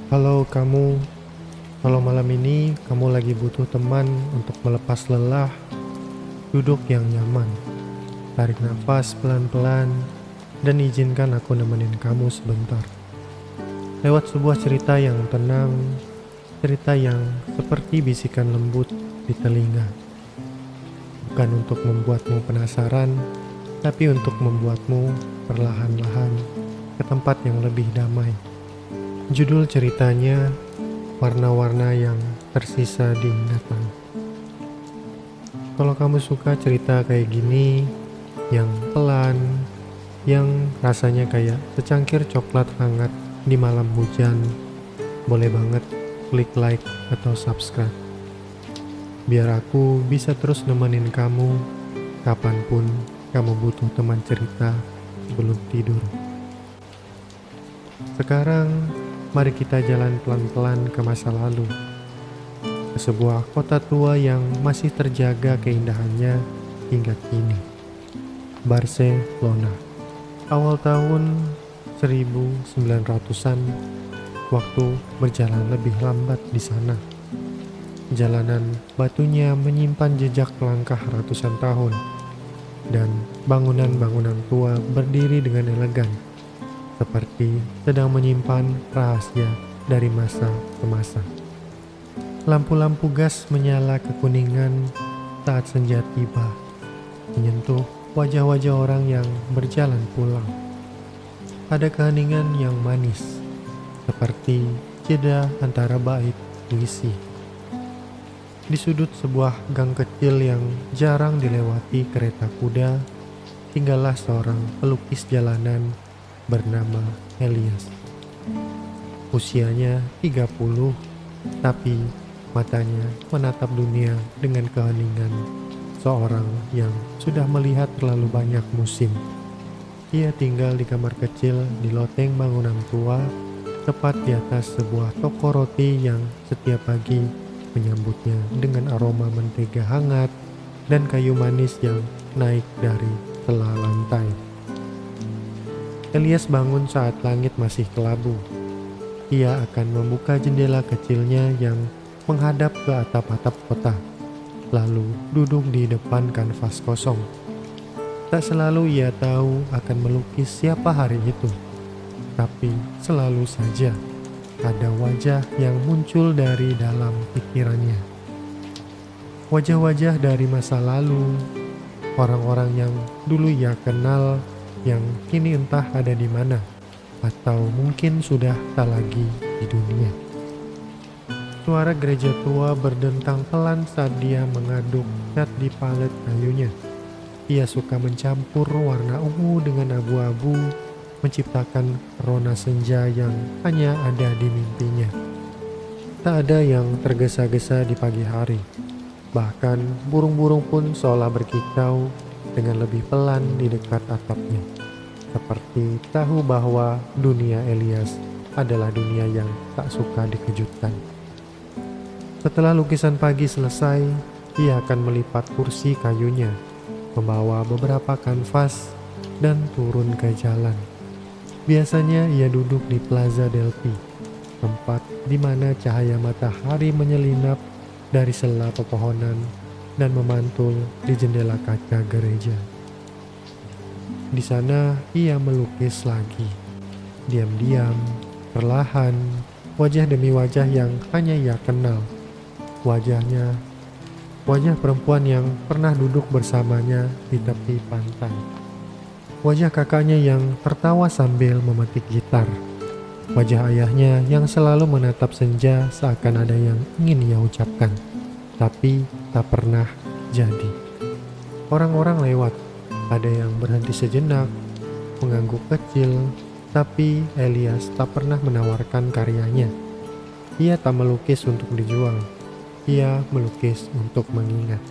Halo kamu, kalau malam ini kamu lagi butuh teman untuk melepas lelah, duduk yang nyaman, tarik nafas pelan-pelan, dan izinkan aku nemenin kamu sebentar. Lewat sebuah cerita yang tenang, cerita yang seperti bisikan lembut di telinga. Bukan untuk membuatmu penasaran, tapi untuk membuatmu perlahan-lahan ke tempat yang lebih damai. Judul ceritanya, warna-warna yang tersisa di ingatan. Kalau kamu suka cerita kayak gini, yang pelan, yang rasanya kayak secangkir coklat hangat di malam hujan, boleh banget klik like atau subscribe. Biar aku bisa terus nemenin kamu kapanpun kamu butuh teman cerita sebelum tidur. Sekarang, mari kita jalan pelan-pelan ke masa lalu, ke sebuah kota tua yang masih terjaga keindahannya hingga kini. Barcelona, awal tahun 1900-an, waktu berjalan lebih lambat di sana. Jalanan batunya menyimpan jejak langkah ratusan tahun, dan bangunan-bangunan tua berdiri dengan elegan, seperti sedang menyimpan rahasia dari masa ke masa. Lampu-lampu gas menyala kekuningan saat senja tiba, menyentuh wajah-wajah orang yang berjalan pulang. Ada keheningan yang manis, seperti jeda antara bait puisi. Di sudut sebuah gang kecil yang jarang dilewati kereta kuda, tinggallah seorang pelukis jalanan bernama Elias. Usianya 30, tapi matanya menatap dunia dengan keheningan seorang yang sudah melihat terlalu banyak musim. Ia tinggal di kamar kecil di loteng bangunan tua, tepat di atas sebuah toko roti yang setiap pagi menyambutnya dengan aroma mentega hangat dan kayu manis yang naik dari sela lantai. Elias bangun saat langit masih kelabu. Ia akan membuka jendela kecilnya yang menghadap ke atap-atap kota, lalu duduk di depan kanvas kosong. Tak selalu ia tahu akan melukis siapa hari itu, tapi selalu saja ada wajah yang muncul dari dalam pikirannya. Wajah-wajah dari masa lalu, orang-orang yang dulu ia kenal, yang kini entah ada di mana, atau mungkin sudah tak lagi di dunia. Suara gereja tua berdentang pelan saat dia mengaduk cat di palet kayunya. Ia suka mencampur warna ungu dengan abu-abu, menciptakan rona senja yang hanya ada di mimpinya. Tak ada yang tergesa-gesa di pagi hari. Bahkan burung-burung pun seolah berkicau dengan lebih pelan di dekat atapnya. Seperti tahu bahwa dunia Elias adalah dunia yang tak suka dikejutkan. Setelah lukisan pagi selesai, ia akan melipat kursi kayunya, membawa beberapa kanvas, dan turun ke jalan. Biasanya ia duduk di Plaza Delphi, tempat di mana cahaya matahari menyelinap dari sela pepohonan dan memantul di jendela kaca gereja. Di sana ia melukis lagi, diam-diam, perlahan, wajah demi wajah yang hanya ia kenal. Wajah perempuan yang pernah duduk bersamanya di tepi pantai. Wajah kakaknya yang tertawa sambil memetik gitar. Wajah ayahnya yang selalu menatap senja seakan ada yang ingin ia ucapkan, tapi tak pernah jadi. Orang-orang lewat, ada yang berhenti sejenak, mengangguk kecil, tapi Elias tak pernah menawarkan karyanya. Ia tak melukis untuk dijual, ia melukis untuk mengingat.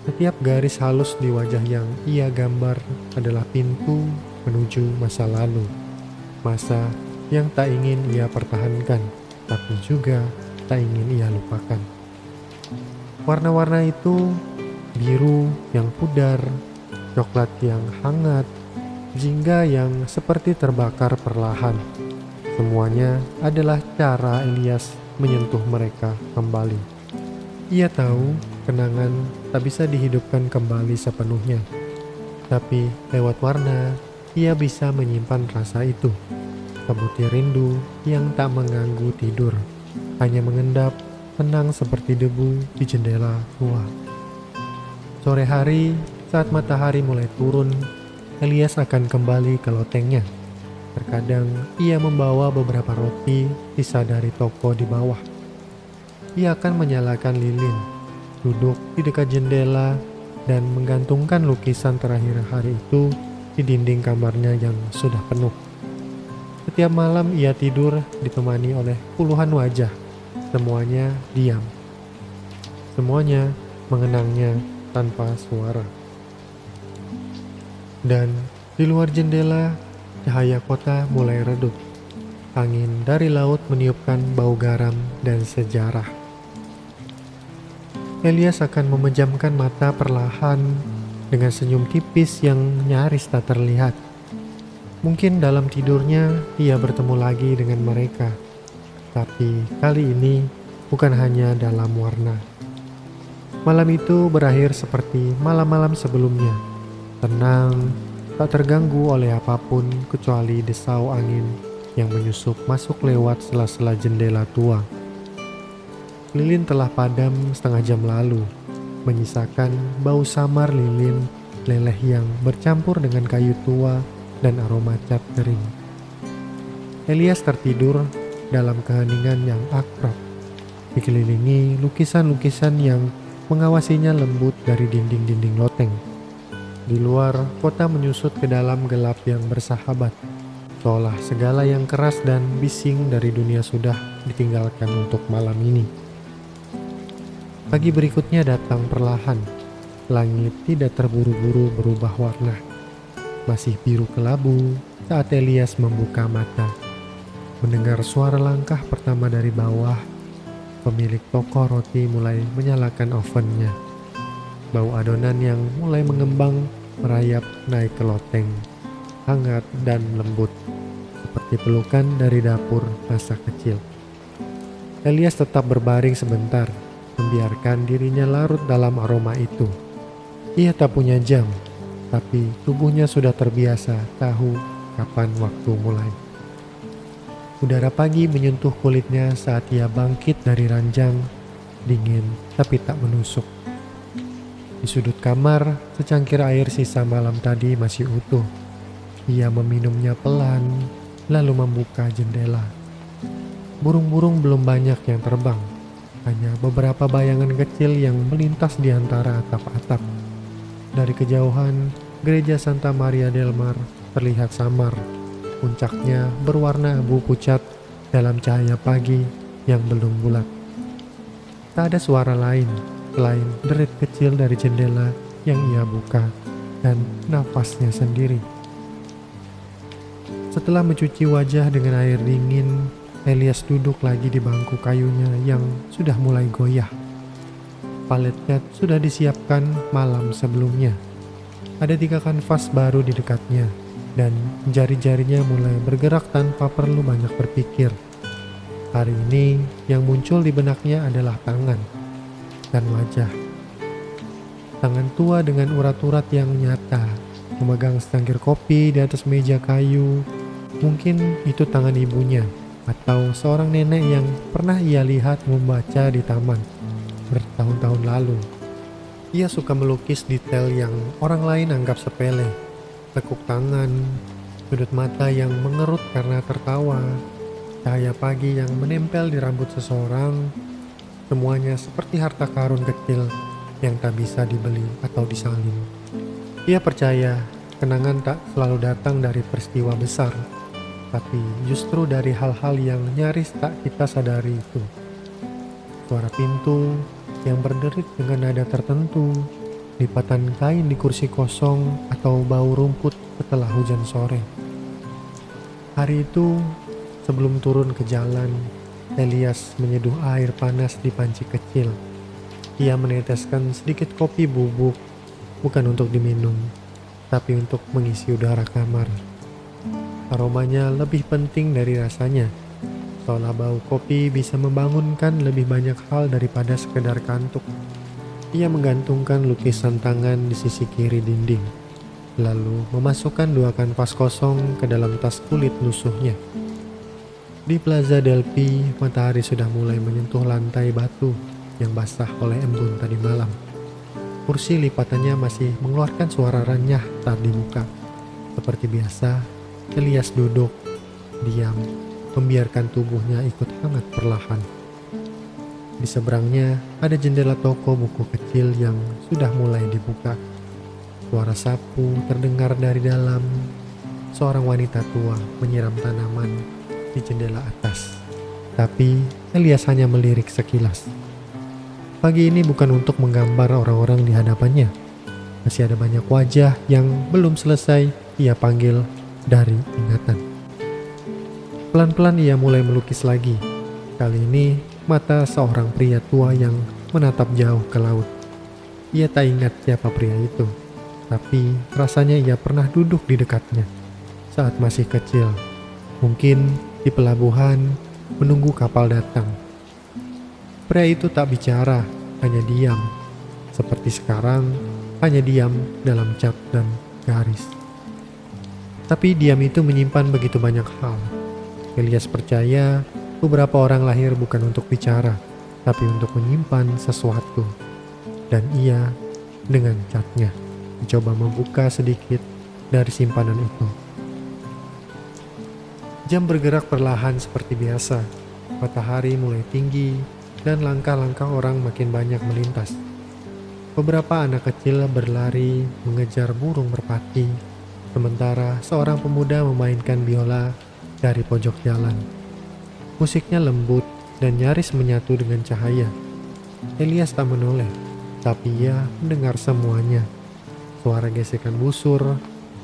Setiap garis halus di wajah yang ia gambar adalah pintu menuju masa lalu. Masa yang tak ingin ia pertahankan, tapi juga tak ingin ia lupakan. Warna-warna itu biru yang pudar, coklat yang hangat, jingga yang seperti terbakar perlahan, Semuanya adalah cara Elias menyentuh mereka kembali. Ia tahu kenangan tak bisa dihidupkan kembali sepenuhnya, tapi lewat warna ia bisa menyimpan rasa itu. Sebutir rindu yang tak mengganggu tidur, hanya mengendap tenang seperti debu di jendela tua. Sore hari, saat matahari mulai turun, Elias akan kembali ke lotengnya. Terkadang ia membawa beberapa roti sisa dari toko di bawah. Ia akan menyalakan lilin, duduk di dekat jendela, dan menggantungkan lukisan terakhir hari itu di dinding kamarnya yang sudah penuh. Setiap malam ia tidur ditemani oleh puluhan wajah. Semuanya diam. Semuanya mengenangnya tanpa suara. Dan di luar jendela, cahaya kota mulai redup. Angin dari laut meniupkan bau garam dan sejarah. Elias akan memejamkan mata perlahan dengan senyum tipis yang nyaris tak terlihat. Mungkin dalam tidurnya ia bertemu lagi dengan mereka, tapi kali ini bukan hanya dalam warna. Malam itu berakhir seperti malam-malam sebelumnya, tenang, tak terganggu oleh apapun kecuali desau angin yang menyusup masuk lewat sela-sela jendela tua. Lilin telah padam setengah jam lalu, menyisakan bau samar lilin leleh yang bercampur dengan kayu tua dan aroma cat kering. Elias tertidur dalam keheningan yang akrab, dikelilingi lukisan-lukisan yang mengawasinya lembut dari dinding-dinding loteng. Di luar, kota menyusut ke dalam gelap yang bersahabat, seolah segala yang keras dan bising dari dunia sudah ditinggalkan untuk malam ini. Pagi berikutnya datang perlahan. Langit tidak terburu-buru berubah warna. Masih biru kelabu saat Elias membuka mata. Mendengar suara langkah pertama dari bawah, pemilik toko roti mulai menyalakan ovennya. Bau adonan yang mulai mengembang merayap naik ke loteng, hangat dan lembut, seperti pelukan dari dapur masa kecil. Elias tetap berbaring sebentar, membiarkan dirinya larut dalam aroma itu. Ia tak punya jam, tapi tubuhnya sudah terbiasa tahu kapan waktu mulai. Udara pagi menyentuh kulitnya saat ia bangkit dari ranjang, dingin tapi tak menusuk. Di sudut kamar, secangkir air sisa malam tadi masih utuh. Ia meminumnya pelan, lalu membuka jendela. Burung-burung belum banyak yang terbang, hanya beberapa bayangan kecil yang melintas di antara atap-atap. Dari kejauhan, gereja Santa Maria del Mar terlihat samar. Puncaknya berwarna abu pucat dalam cahaya pagi yang belum bulat. Tak ada suara lain selain derit kecil dari jendela yang ia buka dan nafasnya sendiri. Setelah mencuci wajah dengan air dingin, Elias duduk lagi di bangku kayunya yang sudah mulai goyah. Palet cat sudah disiapkan malam sebelumnya. Ada 3 kanvas baru di dekatnya, dan jari-jarinya mulai bergerak tanpa perlu banyak berpikir. Hari ini yang muncul di benaknya adalah tangan dan wajah. Tangan tua dengan urat-urat yang nyata, memegang secangkir kopi di atas meja kayu. Mungkin itu tangan ibunya, atau seorang nenek yang pernah ia lihat membaca di taman bertahun-tahun lalu. Ia suka melukis detail yang orang lain anggap sepele. Tekuk tangan, sudut mata yang mengerut karena tertawa, cahaya pagi yang menempel di rambut seseorang. Semuanya seperti harta karun kecil yang tak bisa dibeli atau disalin. Ia percaya kenangan tak selalu datang dari peristiwa besar, tapi justru dari hal-hal yang nyaris tak kita sadari itu. Suara pintu yang berderit dengan nada tertentu, lipatan kain di kursi kosong, atau bau rumput setelah hujan sore. Hari itu, sebelum turun ke jalan, Elias menyeduh air panas di panci kecil. Ia meneteskan sedikit kopi bubuk, bukan untuk diminum, tapi untuk mengisi udara kamar. Aromanya lebih penting dari rasanya, seolah bau kopi bisa membangunkan lebih banyak hal daripada sekedar kantuk. Ia menggantungkan lukisan tangan di sisi kiri dinding, lalu memasukkan dua kanvas kosong ke dalam tas kulit lusuhnya. Di Plaza Delphi, matahari sudah mulai menyentuh lantai batu yang basah oleh embun tadi malam. Kursi lipatannya masih mengeluarkan suara renyah saat dibuka. Seperti biasa, Elias duduk, diam, membiarkan tubuhnya ikut hangat perlahan. Di seberangnya ada jendela toko buku kecil yang sudah mulai dibuka. Suara sapu terdengar dari dalam. Seorang wanita tua menyiram tanaman di jendela atas. Tapi Elias hanya melirik sekilas. Pagi ini bukan untuk menggambar orang-orang di hadapannya. Masih ada banyak wajah yang belum selesai ia panggil dari ingatan. Pelan-pelan ia mulai melukis lagi. Kali ini mata seorang pria tua yang menatap jauh ke laut. Ia tak ingat siapa pria itu, tapi rasanya ia pernah duduk di dekatnya saat masih kecil. Mungkin di pelabuhan menunggu kapal datang. Pria itu tak bicara, hanya diam. Seperti sekarang, hanya diam dalam cat dan garis. Tapi diam itu menyimpan begitu banyak hal. Elias percaya beberapa orang lahir bukan untuk bicara, tapi untuk menyimpan sesuatu. Dan ia, dengan catnya, mencoba membuka sedikit dari simpanan itu. Jam bergerak perlahan seperti biasa. Matahari mulai tinggi dan langkah-langkah orang makin banyak melintas. Beberapa anak kecil berlari mengejar burung merpati, sementara seorang pemuda memainkan biola dari pojok jalan. Musiknya lembut dan nyaris menyatu dengan cahaya. Elias tak menoleh, tapi ia mendengar semuanya. Suara gesekan busur,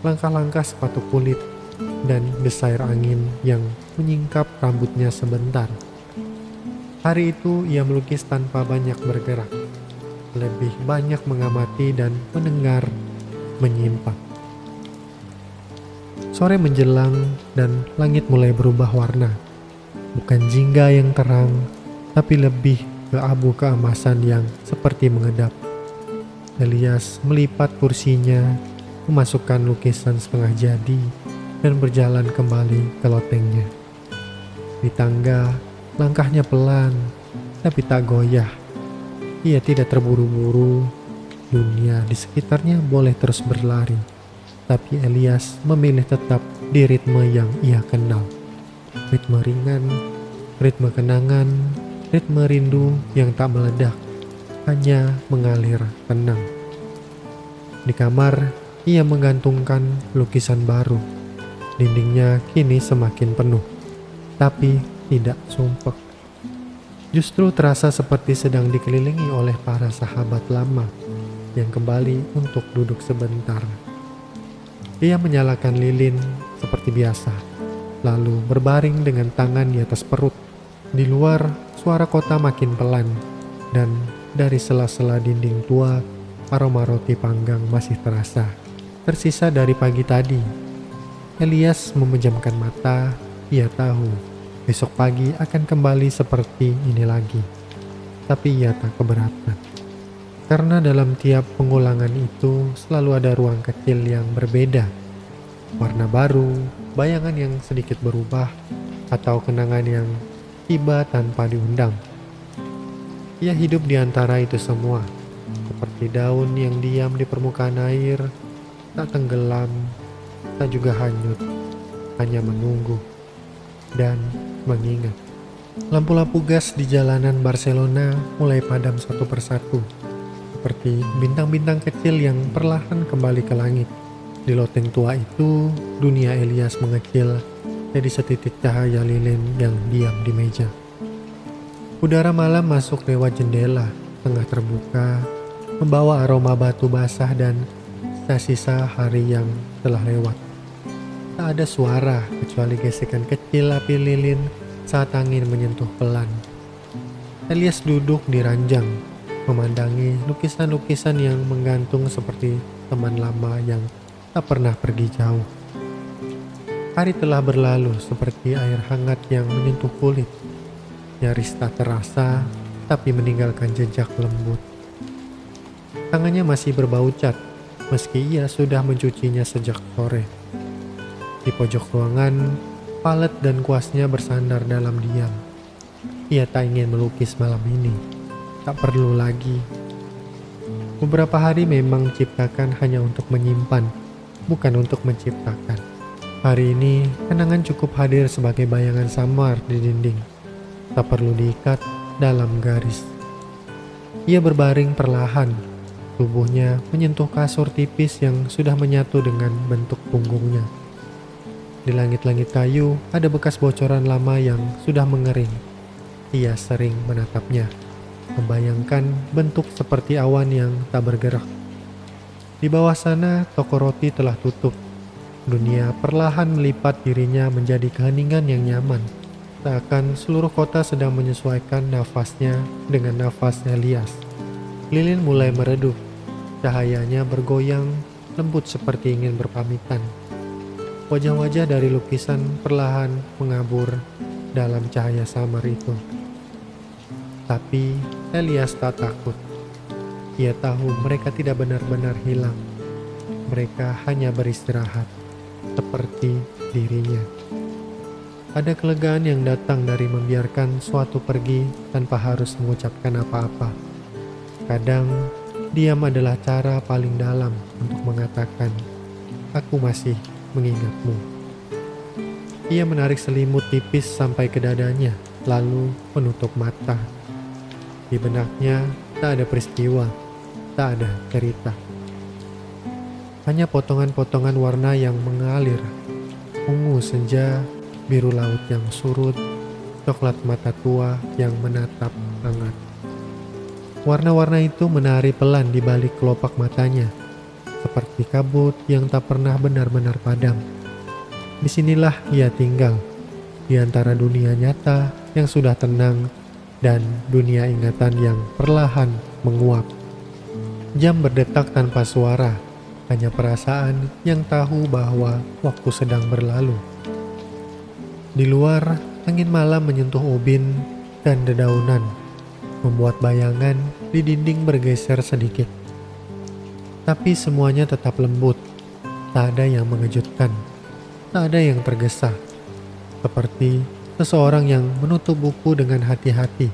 langkah-langkah sepatu kulit, dan desair angin yang menyingkap rambutnya sebentar. Hari itu ia melukis tanpa banyak bergerak, lebih banyak mengamati dan mendengar, menyimpan. Sore menjelang dan langit mulai berubah warna. Bukan jingga yang terang, tapi lebih ke abu keemasan yang seperti mengedap. Elias melipat kursinya, memasukkan lukisan setengah jadi, dan berjalan kembali ke lotengnya. Di tangga, langkahnya pelan, tapi tak goyah. Ia tidak terburu-buru. Dunia di sekitarnya boleh terus berlari, tapi Elias memilih tetap di ritme yang ia kenal. Ritme ringan, ritme kenangan, ritme rindu yang tak meledak, hanya mengalir tenang. Di kamar, ia menggantungkan lukisan baru. Dindingnya kini semakin penuh, tapi tidak sumpek. Justru terasa seperti sedang dikelilingi oleh para sahabat lama yang kembali untuk duduk sebentar. Ia menyalakan lilin seperti biasa, lalu berbaring dengan tangan di atas perut. Di luar, suara kota makin pelan, dan dari sela-sela dinding tua, aroma roti panggang masih terasa, tersisa dari pagi tadi. Elias memejamkan mata. Ia tahu besok pagi akan kembali seperti ini lagi. Tapi ia tak keberatan. Karena dalam tiap pengulangan itu selalu ada ruang kecil yang berbeda. Warna baru, bayangan yang sedikit berubah, atau kenangan yang tiba tanpa diundang. Ia hidup di antara itu semua. Seperti daun yang diam di permukaan air, tak tenggelam, tak juga hanyut, hanya menunggu dan mengingat. Lampu-lampu gas di jalanan Barcelona mulai padam satu persatu, seperti bintang-bintang kecil yang perlahan kembali ke langit. Di loteng tua itu, dunia Elias mengecil jadi setitik cahaya lilin yang diam di meja. Udara malam masuk lewat jendela, tengah terbuka, membawa aroma batu basah dan sisa-sisa hari yang telah lewat. Tak ada suara kecuali gesekan kecil api lilin saat angin menyentuh pelan. Elias duduk di ranjang, memandangi lukisan-lukisan yang menggantung seperti teman lama yang tak pernah pergi jauh. Hari telah berlalu seperti air hangat yang menyentuh kulit, nyaris tak terasa, tapi meninggalkan jejak lembut. Tangannya masih berbau cat, meski ia sudah mencucinya sejak sore. Di pojok ruangan, palet dan kuasnya bersandar dalam diam. Ia tak ingin melukis malam ini, tak perlu lagi. Beberapa hari memang diciptakan hanya untuk menyimpan, bukan untuk menciptakan. Hari ini, kenangan cukup hadir sebagai bayangan samar di dinding. Tak perlu diikat dalam garis. Ia berbaring perlahan, tubuhnya menyentuh kasur tipis yang sudah menyatu dengan bentuk punggungnya. Di langit-langit kayu ada bekas bocoran lama yang sudah mengering. Ia sering menatapnya, membayangkan bentuk seperti awan yang tak bergerak. Di bawah sana, toko roti telah tutup. Dunia perlahan melipat dirinya menjadi keheningan yang nyaman. Seakan seluruh kota sedang menyesuaikan nafasnya dengan nafas Elias. Lilin mulai meredup, cahayanya bergoyang lembut seperti ingin berpamitan. Wajah-wajah dari lukisan perlahan mengabur dalam cahaya samar itu. Tapi Elias tak takut. Ia tahu mereka tidak benar-benar hilang. Mereka hanya beristirahat, seperti dirinya. Ada kelegaan yang datang dari membiarkan suatu pergi tanpa harus mengucapkan apa-apa. Kadang, diam adalah cara paling dalam untuk mengatakan, "Aku masih mengingatmu." Ia menarik selimut tipis sampai ke dadanya, lalu menutup mata. Di benaknya tak ada peristiwa, tak ada cerita. Hanya potongan-potongan warna yang mengalir, ungu senja, biru laut yang surut, coklat mata tua yang menatap hangat. Warna-warna itu menari pelan di balik kelopak matanya, seperti kabut yang tak pernah benar-benar padam. Disinilah ia tinggal, di antara dunia nyata yang sudah tenang dan dunia ingatan yang perlahan menguap. Jam berdetak tanpa suara, hanya perasaan yang tahu bahwa waktu sedang berlalu. Di luar, angin malam menyentuh ubin dan dedaunan, membuat bayangan di dinding bergeser sedikit. Tapi semuanya tetap lembut, tak ada yang mengejutkan, tak ada yang tergesa. Seperti seseorang yang menutup buku dengan hati-hati,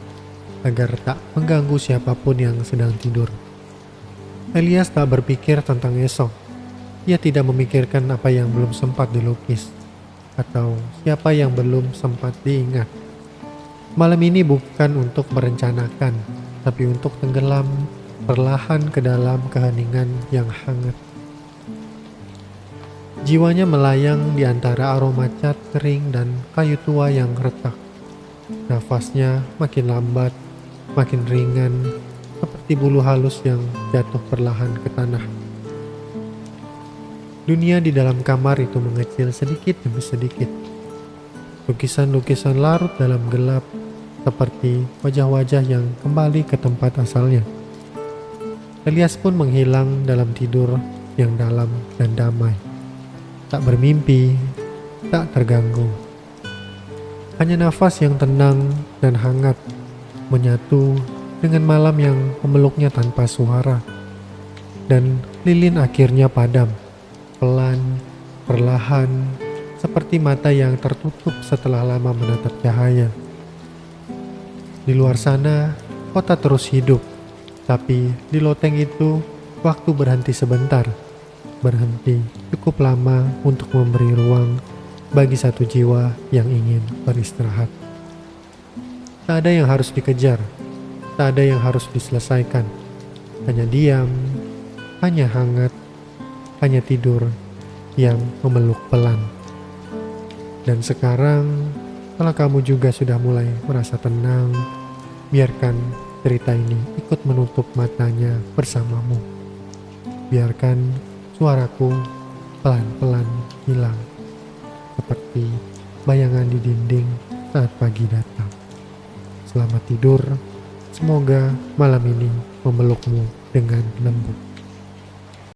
agar tak mengganggu siapapun yang sedang tidur. Elias tak berpikir tentang esok. Ia tidak memikirkan apa yang belum sempat dilukis, atau siapa yang belum sempat diingat. Malam ini bukan untuk merencanakan, tapi untuk tenggelam perlahan ke dalam keheningan yang hangat. Jiwanya melayang di antara aroma cat kering dan kayu tua yang retak. Nafasnya makin lambat, makin ringan, seperti bulu halus yang jatuh perlahan ke tanah. Dunia di dalam kamar itu mengecil sedikit demi sedikit. Lukisan-lukisan larut dalam gelap, seperti wajah-wajah yang kembali ke tempat asalnya. Elias pun menghilang dalam tidur yang dalam dan damai. Tak bermimpi, tak terganggu. Hanya nafas yang tenang dan hangat menyatu dengan malam yang memeluknya tanpa suara. Dan lilin akhirnya padam. Pelan, perlahan, seperti mata yang tertutup setelah lama menatap cahaya. Di luar sana, kota terus hidup, tapi di loteng itu, waktu berhenti sebentar. Berhenti cukup lama untuk memberi ruang bagi satu jiwa yang ingin beristirahat. Tak ada yang harus dikejar, tak ada yang harus diselesaikan. Hanya diam, hanya hangat, hanya tidur yang memeluk pelan. Dan sekarang, kalau kamu juga sudah mulai merasa tenang, biarkan cerita ini ikut menutup matanya bersamamu. Biarkan suaraku pelan-pelan hilang, seperti bayangan di dinding saat pagi datang. Selamat tidur, semoga malam ini memelukmu dengan lembut.